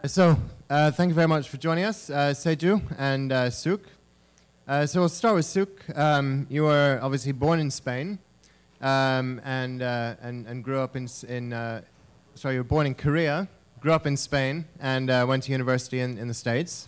Thank you very much for joining us, Saeju and Suk. So we'll start with Suk. You were obviously born in Spain and grew up you were born in Korea, grew up in Spain, and went to university in the States,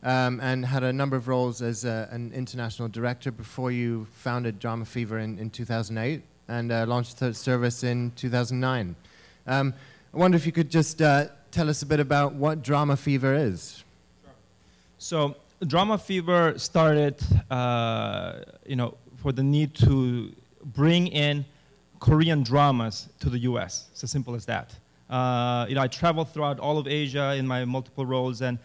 and had a number of roles as an international director before you founded DramaFever in 2008 and launched the service in 2009. I wonder if you could just tell us a bit about what DramaFever is. Sure. So DramaFever started, for the need to bring in Korean dramas to the U.S. It's as simple as that. I traveled throughout all of Asia in my multiple roles and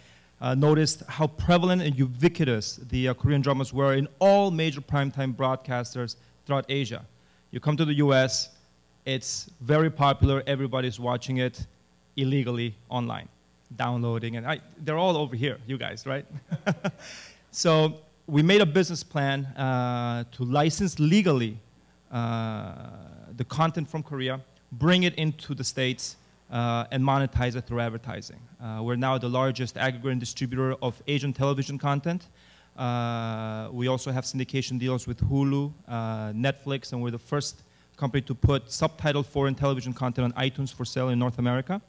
noticed how prevalent and ubiquitous the Korean dramas were in all major primetime broadcasters throughout Asia. You come to the U.S., it's very popular. Everybody's watching it illegally online, downloading, and they're all over here, you guys, right? So we made a business plan to license legally the content from Korea, bring it into the States, and monetize it through advertising. We're now the largest aggregator and distributor of Asian television content. We also have syndication deals with Hulu, Netflix, and we're the first company to put subtitled foreign television content on iTunes for sale in North America.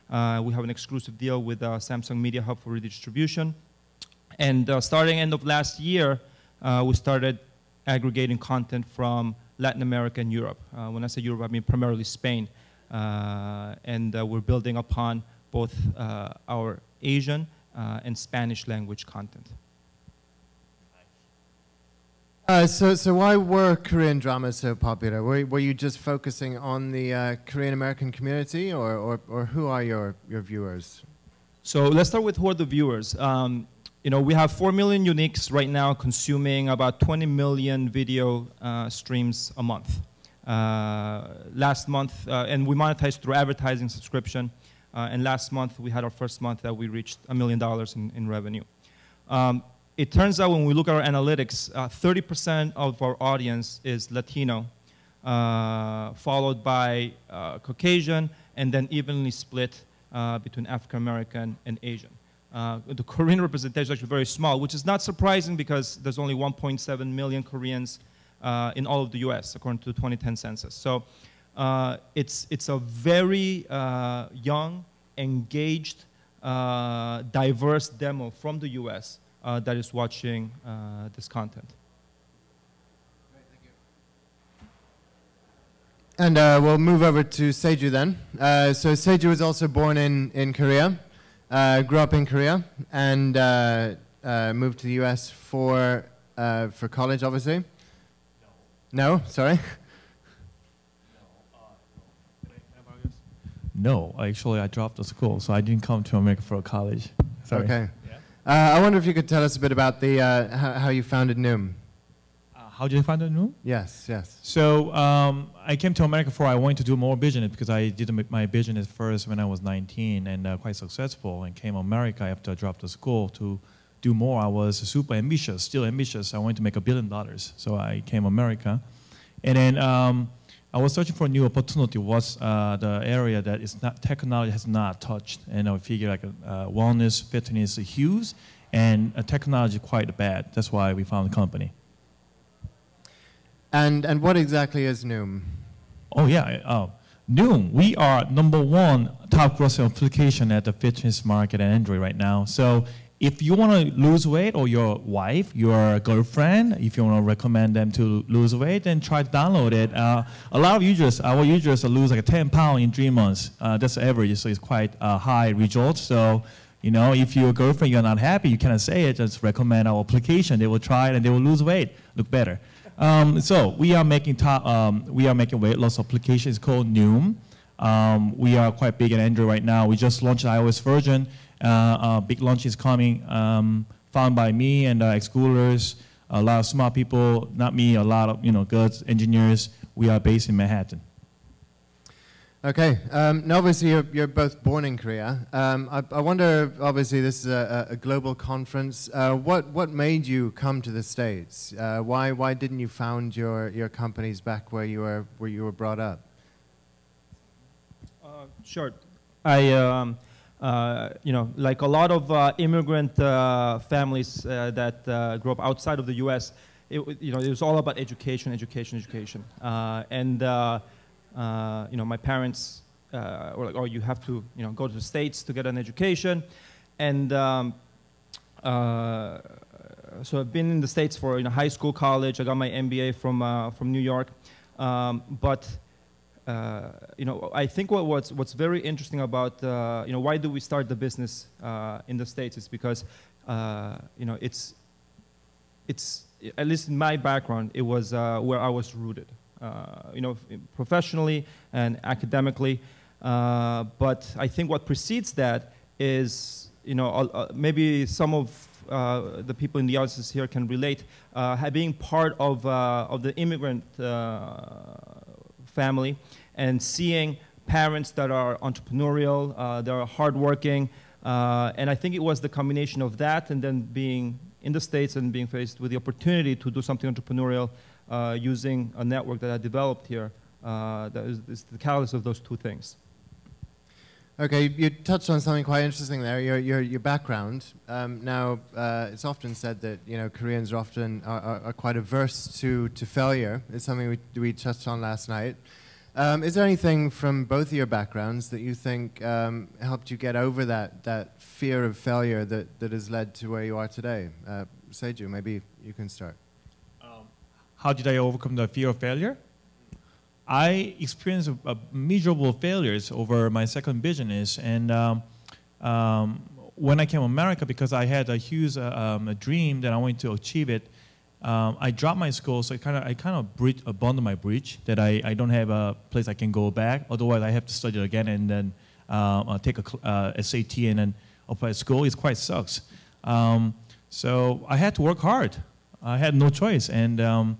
We have an exclusive deal with Samsung Media Hub for redistribution. And starting end of last year, we started aggregating content from Latin America and Europe. When I say Europe, I mean primarily Spain. And we're building upon both our Asian and Spanish language content. So why were Korean dramas so popular? Were you just focusing on the Korean American community, or who are your viewers? So let's start with who are the viewers. We have 4 million uniques right now consuming about 20 million video streams a month. Last month, and we monetize through advertising subscription, and last month we had our first month that we reached $1 million in revenue. It turns out when we look at our analytics, 30% of our audience is Latino, followed by Caucasian, and then evenly split between African American and Asian. The Korean representation is actually very small, which is not surprising because there's only 1.7 million Koreans in all of the US, according to the 2010 census. So it's a very young, engaged, diverse demo from the US that is watching this content. Great, thank you. And we'll move over to Saeju then. So Saeju was also born in Korea, grew up in Korea, and moved to the US for college, obviously. No, sorry. No, actually I dropped the school, so I didn't come to America for college. Sorry. Okay. I wonder if you could tell us a bit about the how you founded Noom. How did you find Noom? Yes, yes. So I came to America I wanted to do more business because I did my business first when I was 19 and quite successful, and came to America after I dropped the school to do more. I was super ambitious, still ambitious. I wanted to make $1 billion, so I came to America. And then I was searching for a new opportunity. What's the area that is not technology has not touched, and I figured like wellness, fitness is huge, and technology quite bad. That's why we found the company. And what exactly is Noom? Oh yeah, Noom. We are #1 top grossing application at the fitness market and Android right now. So if you want to lose weight, or your wife, your girlfriend, if you want to recommend them to lose weight, then try to download it. A lot of users, our users lose like 10 pounds in 3 months. That's the average, so it's quite a high result. So, if your girlfriend, you're not happy, you cannot say it, just recommend our application. They will try it and they will lose weight, look better. So we are making weight loss applications called Noom. We are quite big in Android right now. We just launched the iOS version. Big launch is coming, found by me and ex-schoolers, a lot of smart people, not me, a lot of good engineers. We are based in Manhattan. Okay, now obviously you're both born in Korea. I wonder, obviously this is a global conference. What made you come to the States? Why didn't you found your companies back where you were brought up? Sure. I like a lot of immigrant families that grew up outside of the U.S., it was all about education. My parents were like, oh, you have to go to the States to get an education. And so I've been in the States for high school, college. I got my MBA from New York. But I think what's very interesting about why do we start the business in the States is because it's at least in my background, it was where I was rooted, professionally and academically. But I think what precedes that is, maybe some of the people in the audience here can relate, being part of the immigrant family and seeing parents that are entrepreneurial, that are hardworking, and I think it was the combination of that and then being in the States and being faced with the opportunity to do something entrepreneurial using a network that I developed here that is the catalyst of those two things. Okay, you touched on something quite interesting there, your background. Now, it's often said that Koreans are often are quite averse to failure. It's something we touched on last night. Is there anything from both of your backgrounds that you think helped you get over that fear of failure that has led to where you are today? Saeju, maybe you can start. How did I overcome the fear of failure? I experienced miserable failures over my second business, and when I came to America, because I had a huge a dream that I wanted to achieve it, I dropped my school, so I kind of abandoned my bridge, that I don't have a place I can go back. Otherwise, I have to study again and then take a SAT and then apply to school. It quite sucks. So I had to work hard. I had no choice, and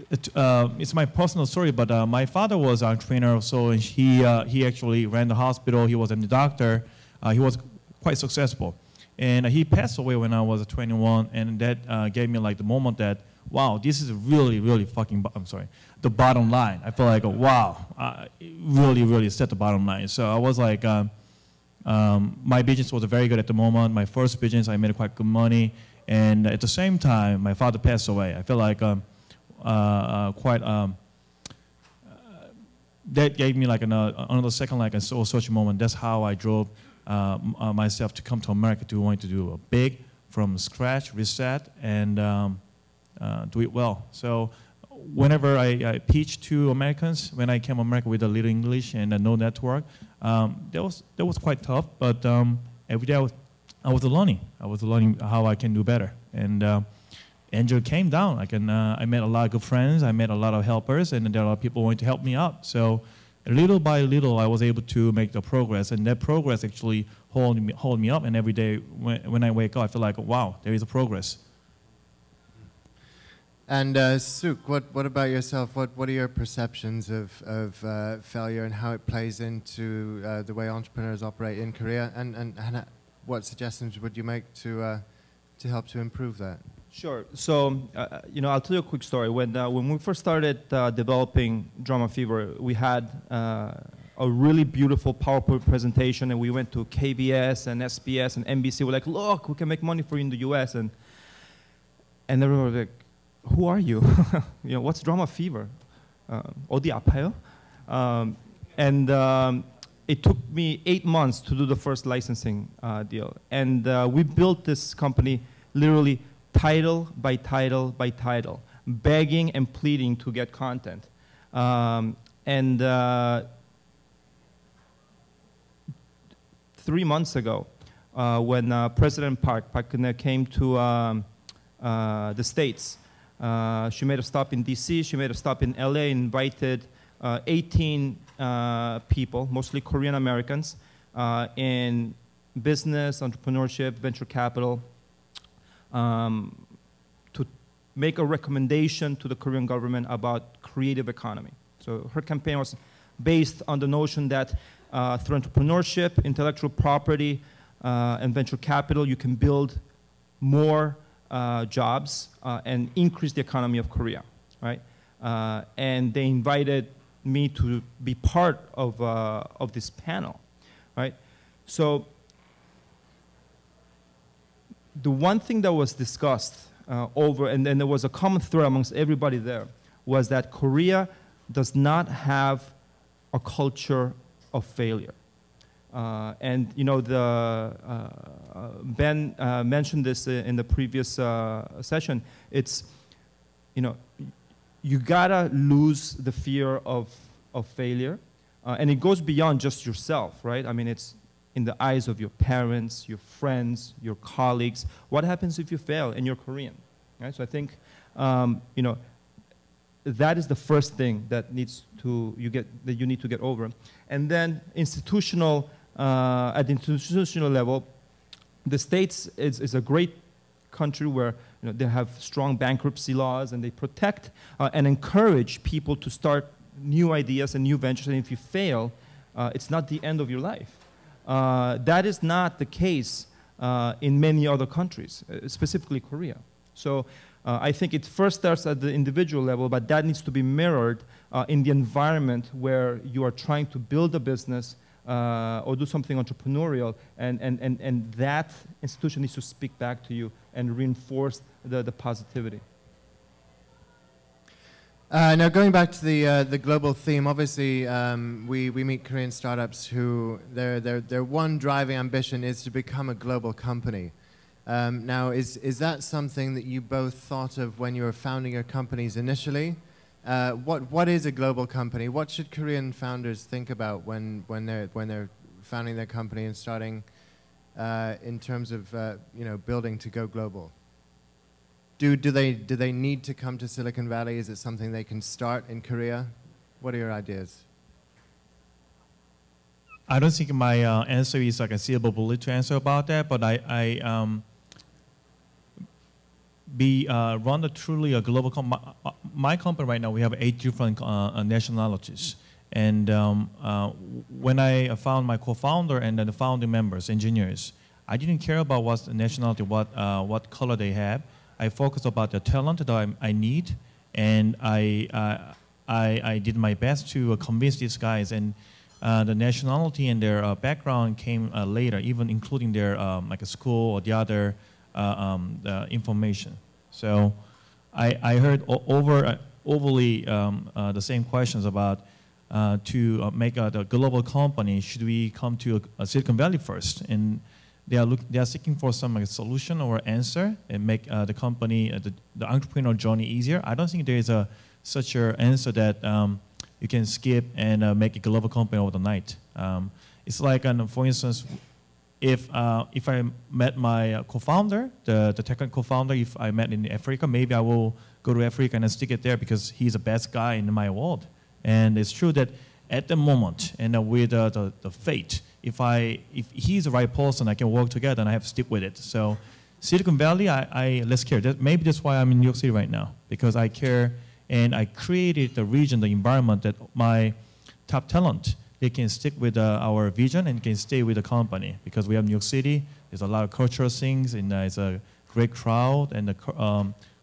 it's my personal story, but my father was an entrepreneur, so he actually ran the hospital. He was a doctor. He was quite successful. And he passed away when I was 21, and that gave me like the moment that, wow, this is really, really fucking, the bottom line. I felt like, wow, really set the bottom line. So I was like, my business was very good at the moment. My first business, I made quite good money. And at the same time, my father passed away. I feel like that gave me like another second, like a soul-searching moment. That's how I drove myself to come to America, to want to do a big, from scratch, reset, and do it well. So whenever I pitch to Americans, when I came to America with a little English and no network, that was quite tough, but every day I was learning. I was learning how I can do better. And Angel came down. I met a lot of good friends. I met a lot of helpers, and there are people wanting to help me out. So little by little, I was able to make the progress, and that progress actually hold me up. And every day when I wake up, I feel like, wow, there is a progress. And Suk, what about yourself? What are your perceptions of failure and how it plays into the way entrepreneurs operate in Korea? And what suggestions would you make to help to improve that? Sure. So, I'll tell you a quick story. When we first started developing DramaFever, we had a really beautiful PowerPoint presentation, and we went to KBS and SBS and NBC. We're like, look, we can make money for you in the US. And everyone was like, who are you? What's DramaFever? 어디 아파요? It took me 8 months to do the first licensing deal. And we built this company literally title by title by title, begging and pleading to get content. 3 months ago, when President Park Geun-hye came to the States, she made a stop in DC, she made a stop in LA, invited 18 people, mostly Korean Americans, in business, entrepreneurship, venture capital, to make a recommendation to the Korean government about creative economy. So her campaign was based on the notion that through entrepreneurship, intellectual property, and venture capital, you can build more jobs and increase the economy of Korea, right? And they invited me to be part of this panel, right? So the one thing that was discussed and then there was a common thread amongst everybody there, was that Korea does not have a culture of failure. And you know, Ben mentioned this in the previous session. It's, you know, you gotta lose the fear of failure, and it goes beyond just yourself, right? I mean, it's in the eyes of your parents, your friends, your colleagues. What happens if you fail and you're Korean, right? So I think, you know, that is the first thing that you need to get over. And then at the institutional level, the States is a great country where, you know, they have strong bankruptcy laws, and they protect and encourage people to start new ideas and new ventures. And if you fail, it's not the end of your life. That is not the case in many other countries, specifically Korea. So I think it first starts at the individual level, but that needs to be mirrored in the environment where you are trying to build a business or do something entrepreneurial, and that institution needs to speak back to you and reinforce the positivity. Now, going back to the global theme, obviously we meet Korean startups who their one driving ambition is to become a global company. Now, is that something that you both thought of when you were founding your companies initially? What is a global company? What should Korean founders think about when they're founding their company and starting in terms of you know, building to go global? Do they need to come to Silicon Valley? Is it something they can start in Korea? What are your ideas? I don't think my answer is like a silver bullet to answer about that, but run truly a global company. My company right now, we have 8 different nationalities. And when I found my co-founder and then the founding members, engineers, I didn't care about what nationality, what color they have. I focused about the talent that I need, and I did my best to convince these guys. And the nationality and their background came later, even including their like a school or the other the information. So I heard overly the same questions about to make the global company, should we come to Silicon Valley first? And they are seeking for some like, solution or answer and make the company, the entrepreneurial journey easier. I don't think there is such an answer that you can skip and make a global company overnight. It's like, for instance, if I met my co-founder, the technical co-founder, if I met in Africa, maybe I will go to Africa and stick it there because he's the best guy in my world. And it's true that at the moment, and with the fate, if he's the right person, I can work together and I have to stick with it. So Silicon Valley, I less care. Maybe that's why I'm in New York City right now, because I care and I created the region, the environment that my top talent, they can stick with our vision and can stay with the company, because we have New York City. There's a lot of cultural things, and it's a great crowd, and the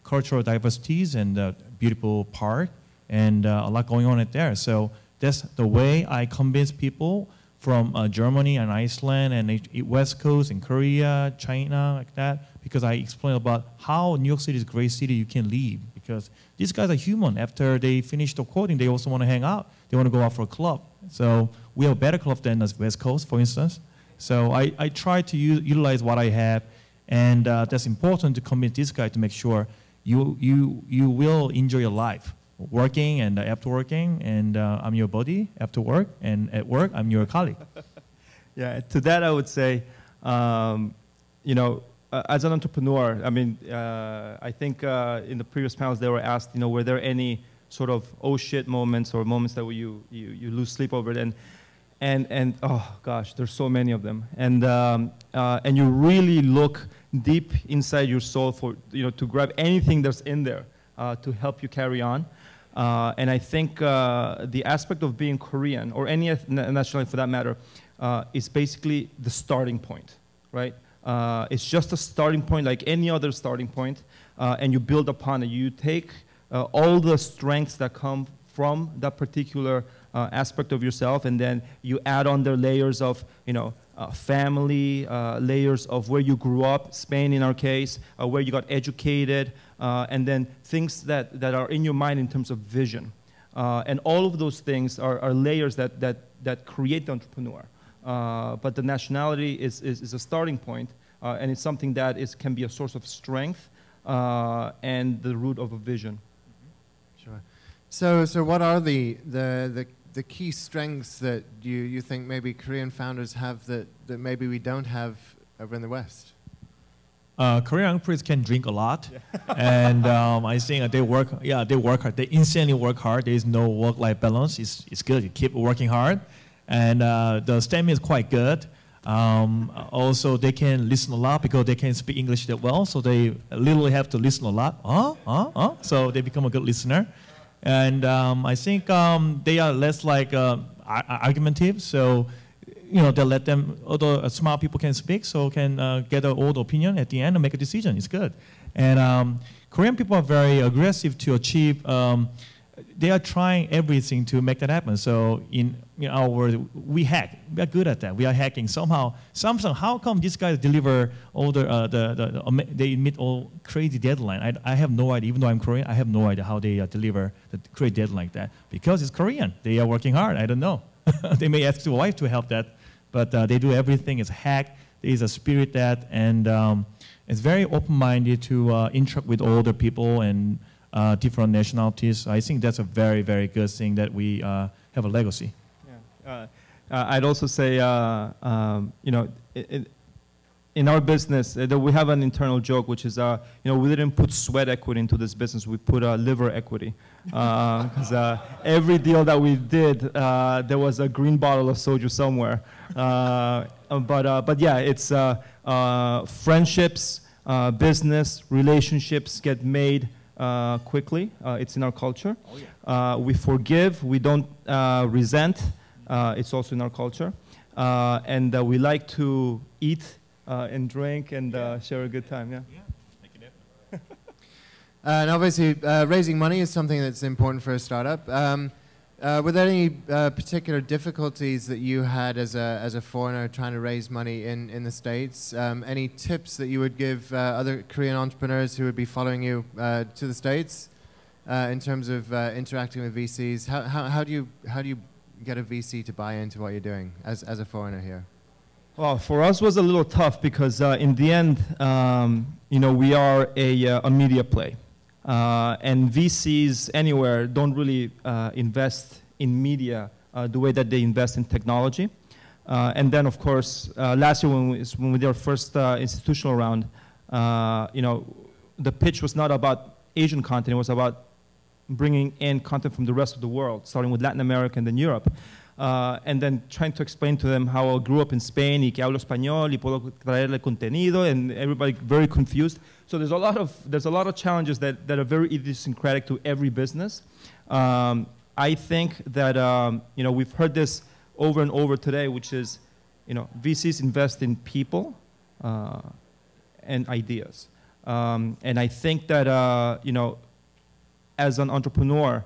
cultural diversities, and the beautiful park, and a lot going on there. So that's the way I convince people from Germany and Iceland and West Coast and Korea, China, like that, because I explain about how New York City is a great city you can live, because these guys are human. After they finish the coding, they also want to hang out. They want to go out for a club. So we have a better club than the West Coast, for instance. So I try to utilize what I have, and that's important to convince this guy to make sure you will enjoy your life. Working and after working, and I'm your buddy after work, and at work, I'm your colleague. Yeah, to that I would say, you know, as an entrepreneur, I mean, I think in the previous panels they were asked, you know, were there any sort of oh shit moments or moments that you lose sleep over it, and oh gosh, there's so many of them, and you really look deep inside your soul for, you know, to grab anything that's in there to help you carry on. And I think the aspect of being Korean, or any nationality for that matter, is basically the starting point, right? It's just a starting point like any other starting point, and you build upon it. You take all the strengths that come from that particular aspect of yourself, and then you add on the layers of, you know, family, layers of where you grew up, Spain in our case, where you got educated, and then things that are in your mind in terms of vision. And all of those things are layers that create the entrepreneur. But the nationality is a starting point, and it's something that can be a source of strength and the root of a vision. Sure. So what are the key strengths that you think maybe Korean founders have that maybe we don't have over in the West? Korean entrepreneurs can drink a lot, and I think they work hard. They insanely work hard. There is no work-life balance. It's good. You keep working hard, and the stamina is quite good. Also, they can listen a lot because they can speak English that well, so they literally have to listen a lot. So they become a good listener. And I think they are less like argumentative, so they let them, although smart people can speak, so can get an old opinion at the end and make a decision. It's good. And Korean people are very aggressive to achieve. They are trying everything to make that happen. So in our world, we hack. We are good at that. We are hacking somehow. Samsung, how come these guys deliver all they meet all crazy deadline? I have no idea. Even though I'm Korean, I have no idea how they deliver the crazy deadline like that. Because it's Korean. They are working hard. I don't know. They may ask their wife to help that, but they do everything. It's hack. There is a spirit that, and it's very open-minded to interact with older people and different nationalities. I think that's a very, very good thing that we have a legacy. Yeah. I'd also say, in our business, that we have an internal joke, which is, we didn't put sweat equity into this business. We put liver equity. Because every deal that we did, there was a green bottle of Saeju somewhere. But yeah, it's friendships, business, relationships get made quickly. It's in our culture. Oh, yeah. We forgive. We don't resent. It's also in our culture. And we like to eat and drink and share a good time. Yeah. Make it happen. And obviously, raising money is something that's important for a startup. Were there any particular difficulties that you had as a foreigner trying to raise money in the States? Any tips that you would give other Korean entrepreneurs who would be following you to the States in terms of interacting with VCs? How do you get a VC to buy into what you're doing as a foreigner here? Well, for us it was a little tough because in the end, we are a media play. And VCs anywhere don't really invest in media the way that they invest in technology. And then, of course, last year when we did our first institutional round, the pitch was not about Asian content. It was about bringing in content from the rest of the world, starting with Latin America and then Europe. And then trying to explain to them how I grew up in Spain y que hablo español y puedo traerle contenido, and everybody very confused. So there's a lot of challenges that are very idiosyncratic to every business. I think that we've heard this over and over today, which is VCs invest in people and ideas, and I think that as an entrepreneur,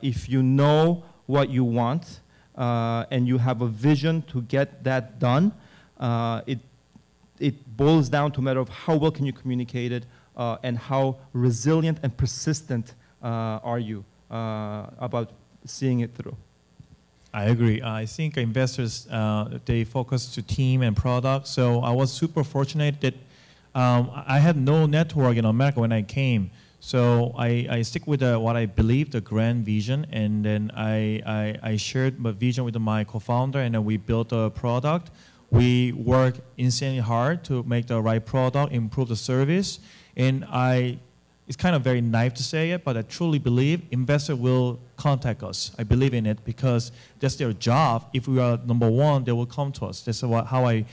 if you know what you want and you have a vision to get that done, it boils down to a matter of how well can you communicate it and how resilient and persistent are you about seeing it through. I agree. I think investors, they focus to team and product. So I was super fortunate that I had no network in America when I came. So I stick with what I believe, the grand vision, and then I shared my vision with my co-founder, and then we built a product. We work insanely hard to make the right product, improve the service, and it's kind of very naive to say it, but I truly believe investors will contact us. I believe in it because that's their job. If we are number one, they will come to us. That's how I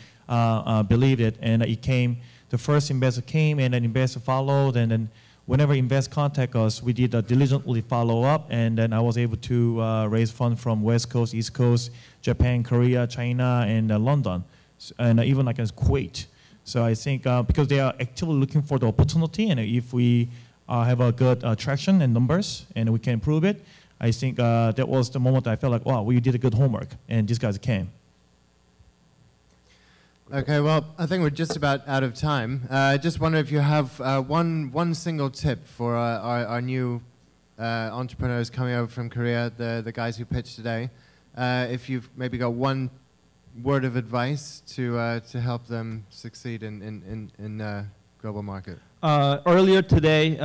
believe it, and the first investor came, and then investor followed, and then whenever investors contact us, we did a diligently follow up, and then I was able to raise funds from West Coast, East Coast, Japan, Korea, China, and London, and even like Kuwait. So I think because they are actively looking for the opportunity, and if we have a good traction and numbers, and we can prove it, I think that was the moment I felt like, wow, we did a good homework, and these guys came. Okay, well, I think we're just about out of time. I just wonder if you have one single tip for our new entrepreneurs coming over from Korea, the guys who pitched today. If you've maybe got one word of advice to help them succeed in global market. Earlier today,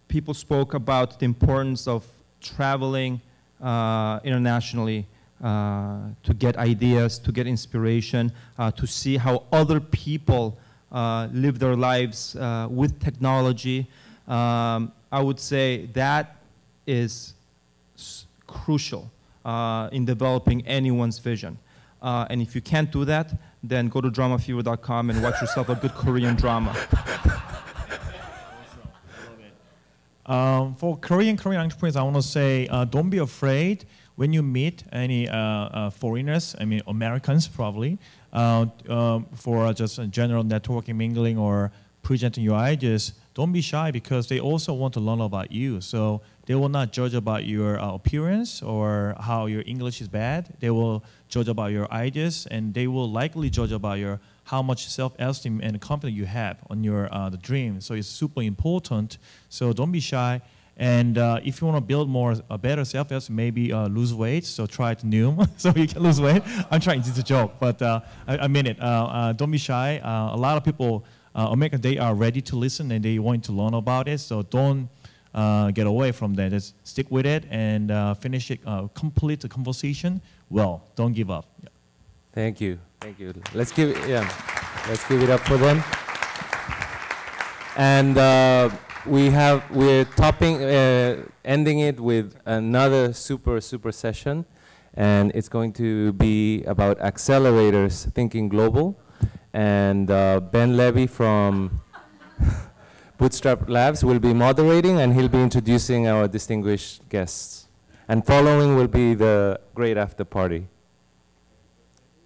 people spoke about the importance of traveling internationally to get ideas, to get inspiration, to see how other people live their lives with technology. I would say that is crucial in developing anyone's vision. And if you can't do that, then go to DramaFever.com and watch yourself a good Korean drama. For Korean entrepreneurs, I want to say don't be afraid when you meet any foreigners, I mean Americans probably, for just a general networking, mingling, or presenting your ideas. Don't be shy because they also want to learn about you. So they will not judge about your appearance or how your English is bad. They will judge about your ideas, and they will likely judge about your how much self-esteem and confidence you have on your the dream. So it's super important. So don't be shy. And if you want to build a better self-esteem, maybe lose weight. So try it Noom, so you can lose weight. I'm trying, it's a joke, but I mean it. Don't be shy. A lot of people, American, they are ready to listen and they want to learn about it. So don't get away from that. Just stick with it and finish it. Complete the conversation. Well, don't give up. Yeah. Thank you. Thank you. Let's give it up for them. And we're ending it with another super session, and it's going to be about accelerators thinking global. And Ben Levy from Bootstrap Labs will be moderating, and he'll be introducing our distinguished guests. And following will be the great after party.